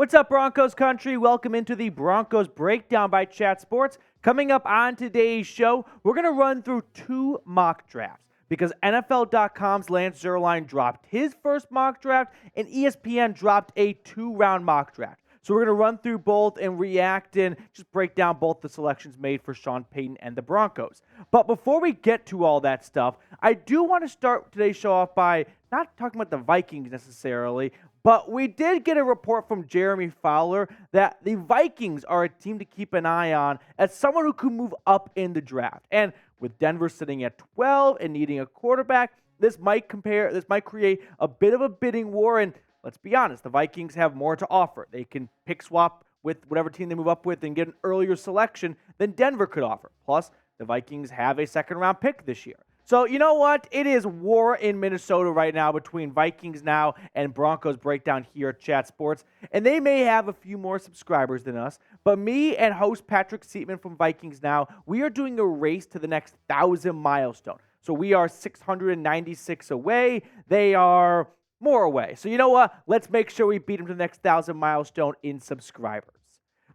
What's up, Broncos country? Welcome into the Broncos Breakdown by Chat Sports. Coming up on today's show, we're going to run through two mock drafts because NFL.com's Lance Zierlein dropped his first mock draft and ESPN dropped a 2-round mock draft. So we're going to run through both and react and just break down both the selections made for Sean Payton and the Broncos. But before we get to all that stuff, I do want to start today's show off by not talking about the Vikings necessarily, but we did get a report from Jeremy Fowler that the Vikings are a team to keep an eye on as someone who could move up in the draft. And with Denver sitting at 12 and needing a quarterback, this might create a bit of a bidding war. And let's be honest, the Vikings have more to offer. They can pick swap with whatever team they move up with and get an earlier selection than Denver could offer. Plus, the Vikings have a second-round pick this year. So, you know what? It is war in Minnesota right now between Vikings Now and Broncos Breakdown here at Chat Sports. And they may have a few more subscribers than us, but me and host Patrick Seatman from Vikings Now, we are doing a race to the next 1,000 milestone. So we are 696 away. They are more away. So you know what? Let's make sure we beat them to the next 1,000 milestone in subscribers.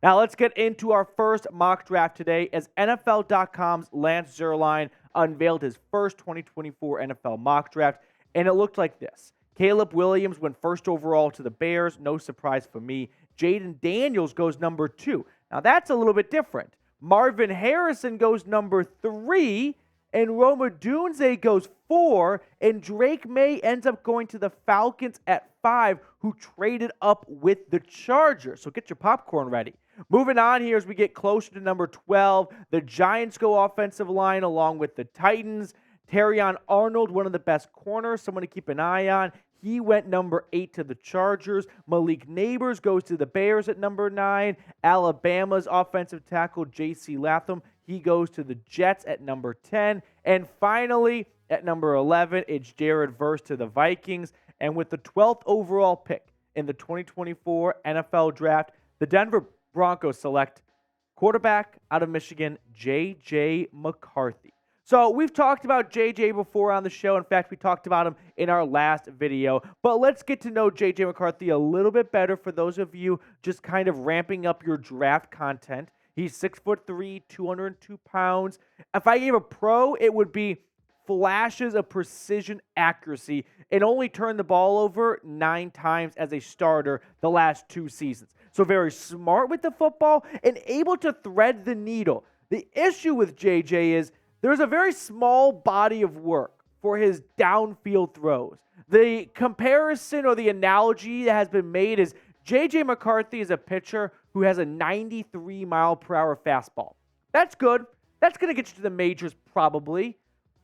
Now let's get into our first mock draft today as NFL.com's Lance Zierlein unveiled his first 2024 NFL mock draft, and it looked like this. Caleb Williams went first overall to the Bears. No surprise for me. Jayden Daniels goes number 2. Now that's a little bit different. Marvin Harrison goes number 3. And Rome Odunze goes 4, and Drake Maye ends up going to the Falcons at 5, who traded up with the Chargers. So get your popcorn ready. Moving on here as we get closer to number 12, the Giants go offensive line along with the Titans. Terrion Arnold, one of the best corners, someone to keep an eye on. He went number 8 to the Chargers. Malik Neighbors goes to the Bears at number 9. Alabama's offensive tackle, J.C. Latham, he goes to the Jets at number 10. And finally, at number 11, it's Jared Verse to the Vikings. And with the 12th overall pick in the 2024 NFL Draft, the Denver Broncos select quarterback out of Michigan, JJ McCarthy. So we've talked about JJ before on the show. In fact, we talked about him in our last video. But let's get to know JJ McCarthy a little bit better for those of you just kind of ramping up your draft content. He's 6'3", 202 pounds. If I gave a pro, it would be flashes of precision accuracy and only turned the ball over 9 times as a starter the last 2 seasons. So very smart with the football and able to thread the needle. The issue with JJ is there's a very small body of work for his downfield throws. The comparison or the analogy that has been made is JJ McCarthy is a pitcher who has a 93-mile-per-hour fastball. That's good. That's going to get you to the majors probably,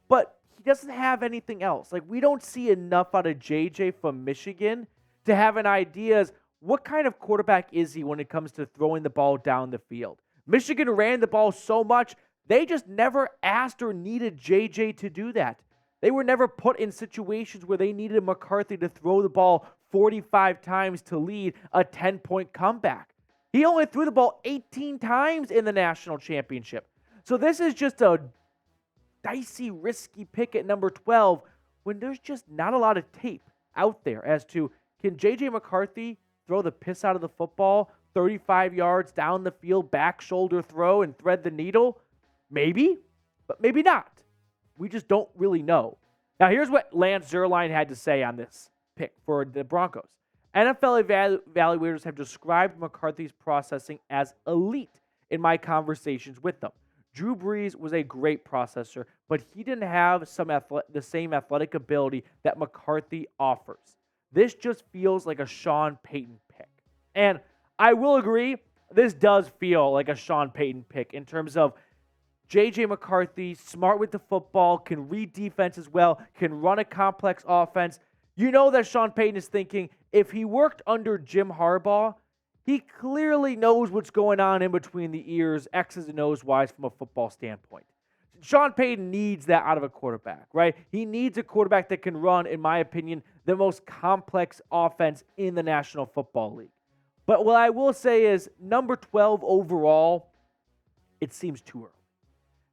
but he doesn't have anything else. Like, we don't see enough out of JJ from Michigan to have an idea as what kind of quarterback is he when it comes to throwing the ball down the field. Michigan ran the ball so much, they just never asked or needed JJ to do that. They were never put in situations where they needed McCarthy to throw the ball 45 times to lead a 10-point comeback. He only threw the ball 18 times in the national championship. So this is just a dicey, risky pick at number 12 when there's just not a lot of tape out there as to can JJ McCarthy throw the piss out of the football 35 yards down the field, back shoulder throw, and thread the needle? Maybe, but maybe not. We just don't really know. Now, here's what Lance Zierlein had to say on this pick for the Broncos. NFL evaluators have described McCarthy's processing as elite in my conversations with them. Drew Brees was a great processor, but he didn't have the same athletic ability that McCarthy offers. This just feels like a Sean Payton pick. And I will agree, this does feel like a Sean Payton pick in terms of JJ McCarthy, smart with the football, can read defense as well, can run a complex offense. You know that Sean Payton is thinking, if he worked under Jim Harbaugh, he clearly knows what's going on in between the ears, X's and O's wise from a football standpoint. Sean Payton needs that out of a quarterback, right? He needs a quarterback that can run, in my opinion, the most complex offense in the National Football League. But what I will say is, number 12 overall, it seems too early.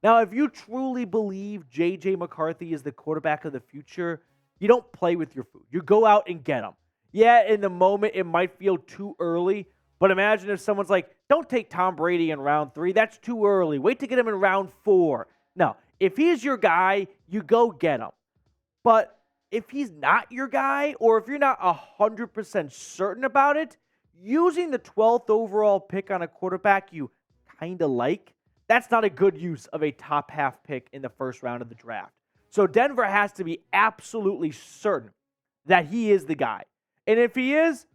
Now, if you truly believe J.J. McCarthy is the quarterback of the future, you don't play with your food. You go out and get him. Yeah, in the moment, it might feel too early, But imagine if someone's like, don't take Tom Brady in round 3. That's too early. Wait to get him in round 4. No, if he's your guy, you go get him. But if he's not your guy, or if you're not 100% certain about it, using the 12th overall pick on a quarterback you kind of like, that's not a good use of a top half pick in the first round of the draft. So Denver has to be absolutely certain that he is the guy. And if he is,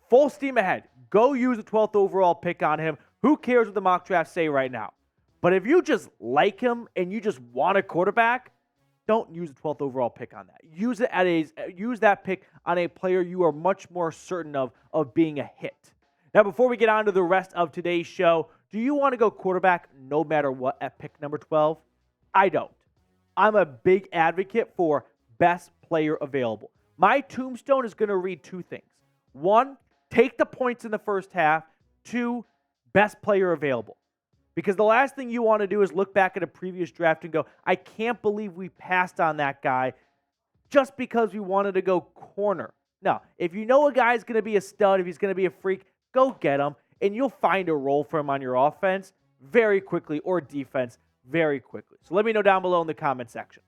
full steam ahead. Go use the 12th overall pick on him. Who cares what the mock drafts say right now? But if you just like him and you just want a quarterback, don't use the 12th overall pick on that. Use that pick on a player you are much more certain of being a hit. Now, before we get on to the rest of today's show, do you want to go quarterback no matter what at pick number 12? I don't. I'm a big advocate for best player available. My tombstone is going to read 2 things. 1, take the points in the first half. 2, best player available. Because the last thing you want to do is look back at a previous draft and go, I can't believe we passed on that guy just because we wanted to go corner. No, if you know a guy's going to be a stud, if he's going to be a freak, go get him, and you'll find a role for him on your offense very quickly or defense very quickly. So let me know down below in the comment section.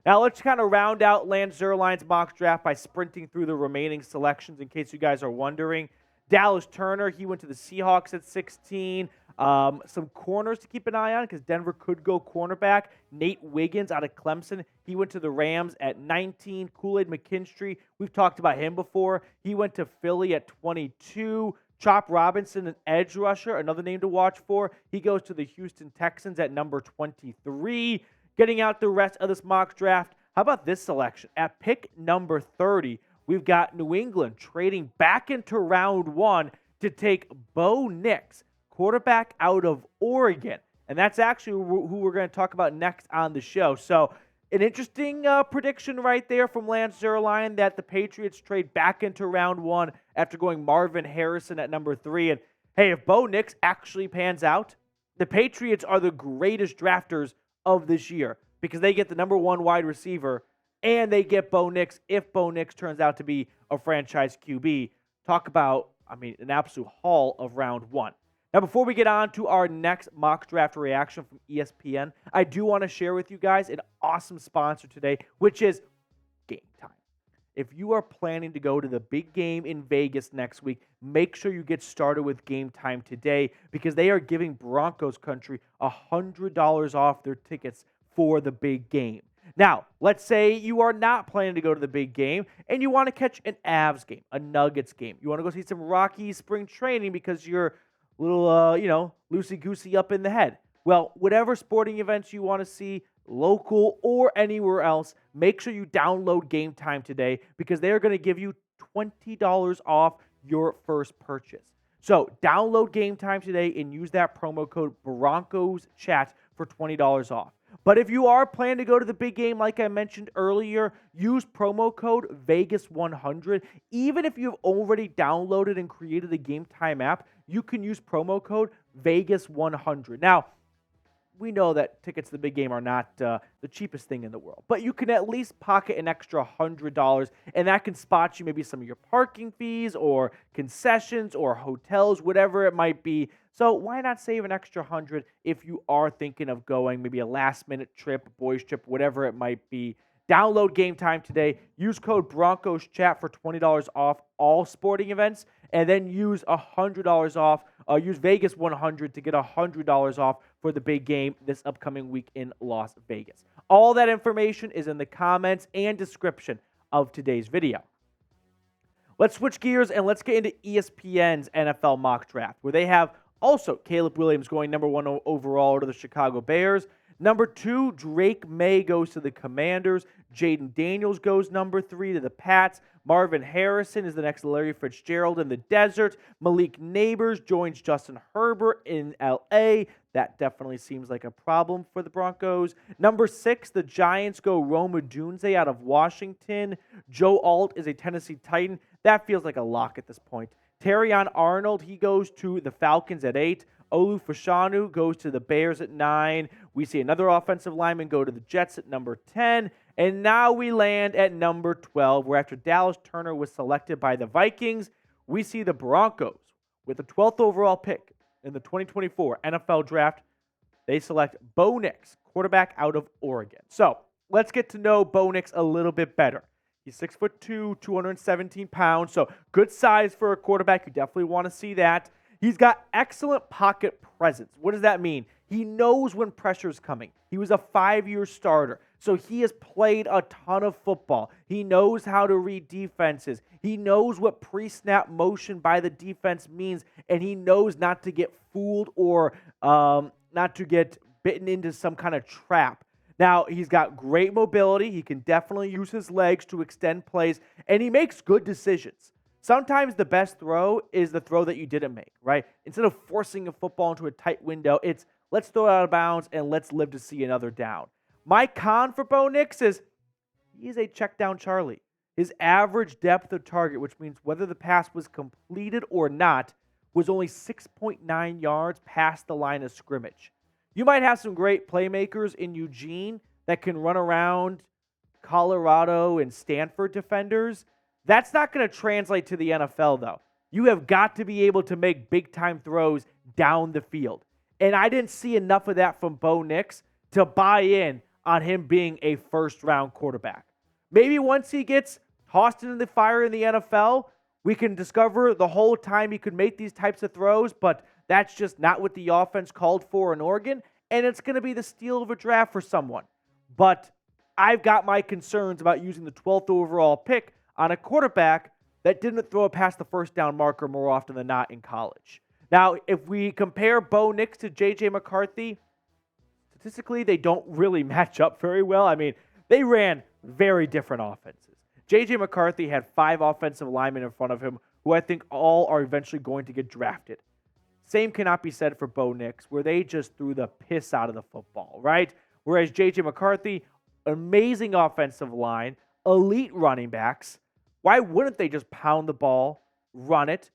Now let's kind of round out Lance Zierlein's mock draft by sprinting through the remaining selections in case you guys are wondering. Dallas Turner, he went to the Seahawks at 16. Some corners to keep an eye on because Denver could go cornerback. Nate Wiggins out of Clemson. He went to the Rams at 19. Kool-Aid McKinstry, we've talked about him before. He went to Philly at 22. Chop Robinson, an edge rusher, another name to watch for. He goes to the Houston Texans at number 23. Getting out the rest of this mock draft, how about this selection? At pick number 30, we've got New England trading back into round 1 to take Bo Nix, quarterback out of Oregon. And that's actually who we're going to talk about next on the show. So an interesting prediction right there from Lance Zierlein that the Patriots trade back into round 1 after going Marvin Harrison at number 3. And hey, if Bo Nix actually pans out, the Patriots are the greatest drafters of this year because they get the number 1 wide receiver and they get Bo Nix if Bo Nix turns out to be a franchise QB. Talk about, an absolute haul of round 1. Now, before we get on to our next mock draft reaction from ESPN, I do want to share with you guys an awesome sponsor today, which is Game Time. If you are planning to go to the big game in Vegas next week, make sure you get started with Game Time today because they are giving Broncos country $100 off their tickets for the big game. Now, let's say you are not planning to go to the big game and you want to catch an Avs game, a Nuggets game. You want to go see some Rockies spring training because you're a little, loosey-goosey up in the head. Well, whatever sporting events you want to see, local or anywhere else, make sure you download Game Time today because they are going to give you $20 off your first purchase. So download Game Time today and use that promo code BroncosChat for $20 off. But if you are planning to go to the big game, like I mentioned earlier, use promo code Vegas100. Even if you've already downloaded and created the Game Time app, you can use promo code Vegas100. Now, we know that tickets to the big game are not the cheapest thing in the world, but you can at least pocket an extra $100, and that can spot you maybe some of your parking fees or concessions or hotels, whatever it might be. So why not save an extra $100 if you are thinking of going maybe a last-minute trip, boys trip, whatever it might be. Download Game Time today. Use code BroncosChat for $20 off all sporting events, and then use $100 off. Use Vegas100 to get $100 off for the big game this upcoming week in Las Vegas. All that information is in the comments and description of today's video. Let's switch gears and let's get into ESPN's NFL mock draft, where they have also Caleb Williams going number 1 overall to the Chicago Bears. Number 2, Drake Maye goes to the Commanders. Jayden Daniels goes number 3 to the Pats. Marvin Harrison is the next Larry Fitzgerald in the desert. Malik Neighbors joins Justin Herbert in L.A. That definitely seems like a problem for the Broncos. Number 6, the Giants go Rome Odunze out of Washington. Joe Alt is a Tennessee Titan. That feels like a lock at this point. Terrion Arnold, he goes to the Falcons at 8. Olu Fashanu goes to the Bears at 9. We see another offensive lineman go to the Jets at number 10. And now we land at number 12, where after Dallas Turner was selected by the Vikings, we see the Broncos With the 12th overall pick in the 2024 NFL Draft, they select Bo Nix, quarterback out of Oregon. So let's get to know Bo Nix a little bit better. He's 6'2", 217 pounds, so good size for a quarterback. You definitely want to see that. He's got excellent pocket presence. What does that mean? He knows when pressure's coming. He was a 5-year starter, so he has played a ton of football. He knows how to read defenses. He knows what pre-snap motion by the defense means, and he knows not to get fooled or not to get bitten into some kind of trap. Now, he's got great mobility. He can definitely use his legs to extend plays, and he makes good decisions. Sometimes the best throw is the throw that you didn't make, right? Instead of forcing a football into a tight window, it's let's throw it out of bounds and let's live to see another down. My con for Bo Nix is he's a check down Charlie. His average depth of target, which means whether the pass was completed or not, was only 6.9 yards past the line of scrimmage. You might have some great playmakers in Eugene that can run around Colorado and Stanford defenders. That's not going to translate to the NFL, though. You have got to be able to make big-time throws down the field. And I didn't see enough of that from Bo Nix to buy in on him being a first-round quarterback. Maybe once he gets tossed into the fire in the NFL, we can discover the whole time he could make these types of throws, but that's just not what the offense called for in Oregon, and it's going to be the steal of a draft for someone. But I've got my concerns about using the 12th overall pick on a quarterback that didn't throw past the first down marker more often than not in college. Now, if we compare Bo Nix to JJ McCarthy, statistically, they don't really match up very well. I mean, they ran very different offenses. JJ McCarthy had 5 offensive linemen in front of him who I think all are eventually going to get drafted. Same cannot be said for Bo Nix, where they just threw the piss out of the football, right? Whereas JJ McCarthy, amazing offensive line, elite running backs. Why wouldn't they just pound the ball, run it,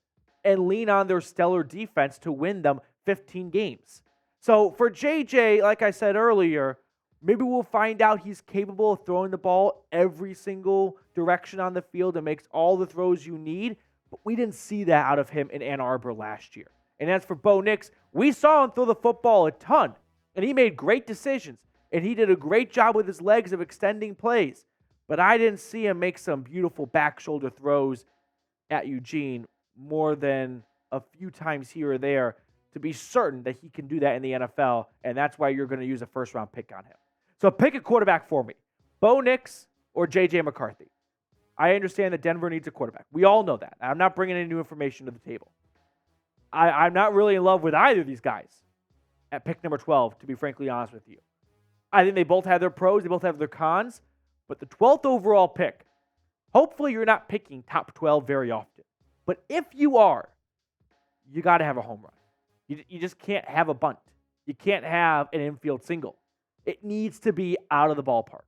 and lean on their stellar defense to win them 15 games? So for JJ, like I said earlier, maybe we'll find out he's capable of throwing the ball every single direction on the field and makes all the throws you need, but we didn't see that out of him in Ann Arbor last year. And as for Bo Nix, we saw him throw the football a ton, and he made great decisions, and he did a great job with his legs of extending plays. But I didn't see him make some beautiful back shoulder throws at Eugene more than a few times here or there to be certain that he can do that in the NFL, and that's why you're going to use a first-round pick on him. So pick a quarterback for me, Bo Nix or JJ McCarthy. I understand that Denver needs a quarterback. We all know that. I'm not bringing any new information to the table. I'm not really in love with either of these guys at pick number 12, to be frankly honest with you. I think they both have their pros, they both have their cons, but the 12th overall pick, hopefully you're not picking top 12 very often. But if you are, you got to have a home run. You just can't have a bunt. You can't have an infield single. It needs to be out of the ballpark.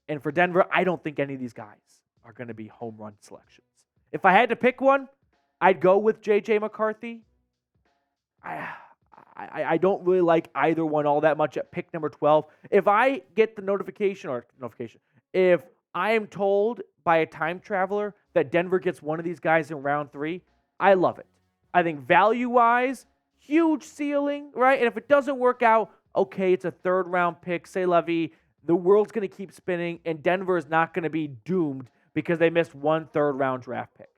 And for Denver, I don't think any of these guys are going to be home run selections. If I had to pick one, I'd go with JJ McCarthy. I don't really like either one all that much at pick number 12. If I get the notification, if I am told by a time traveler that Denver gets one of these guys in round 3, I love it. I think value-wise, huge ceiling, right? And if it doesn't work out, okay, it's a third-round pick, c'est la vie. The world's going to keep spinning, and Denver is not going to be doomed because they missed one third-round draft pick.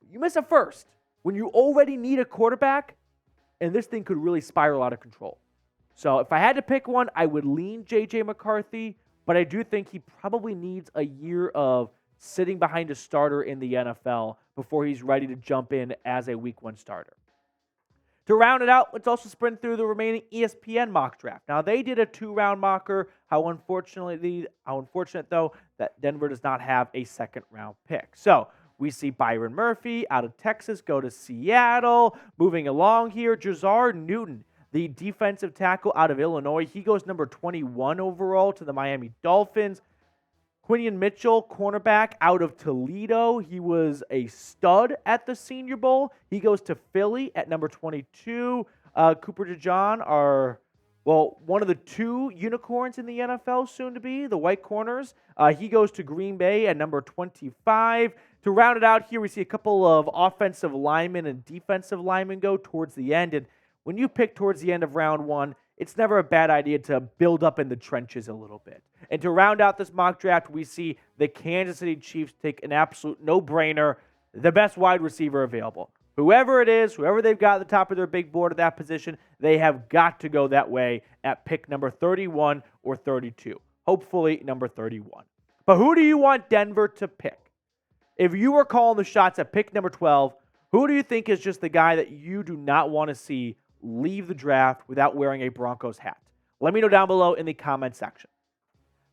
You miss a first when you already need a quarterback, and this thing could really spiral out of control. So if I had to pick one, I would lean JJ McCarthy, but I do think he probably needs a year of sitting behind a starter in the NFL before he's ready to jump in as a week 1 starter. To round it out, let's also sprint through the remaining ESPN mock draft. Now, they did a 2-round mocker. How unfortunate, though, that Denver does not have a second-round pick. So we see Byron Murphy out of Texas go to Seattle. Moving along here, Jazar Newton, the defensive tackle out of Illinois. He goes number 21 overall to the Miami Dolphins. Quinion Mitchell, cornerback out of Toledo. He was a stud at the Senior Bowl. He goes to Philly at number 22. Cooper DeJean, our Well, one of the two unicorns in the NFL soon to be, the white corners, he goes to Green Bay at number 25. To round it out here, we see a couple of offensive linemen and defensive linemen go towards the end. And when you pick towards the end of round one, it's never a bad idea to build up in the trenches a little bit. And to round out this mock draft, we see the Kansas City Chiefs take an absolute no-brainer, the best wide receiver available. Whoever it is, whoever they've got at the top of their big board at that position, they have got to go that way at pick number 31 or 32. Hopefully number 31. But who do you want Denver to pick? If you were calling the shots at pick number 12, who do you think is just the guy that you do not want to see leave the draft without wearing a Broncos hat? Let me know down below in the comment section.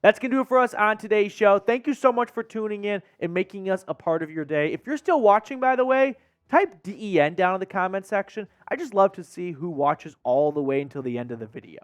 That's going to do it for us on today's show. Thank you so much for tuning in and making us a part of your day. If you're still watching, by the way, type DEN down in the comment section. I just love to see who watches all the way until the end of the video.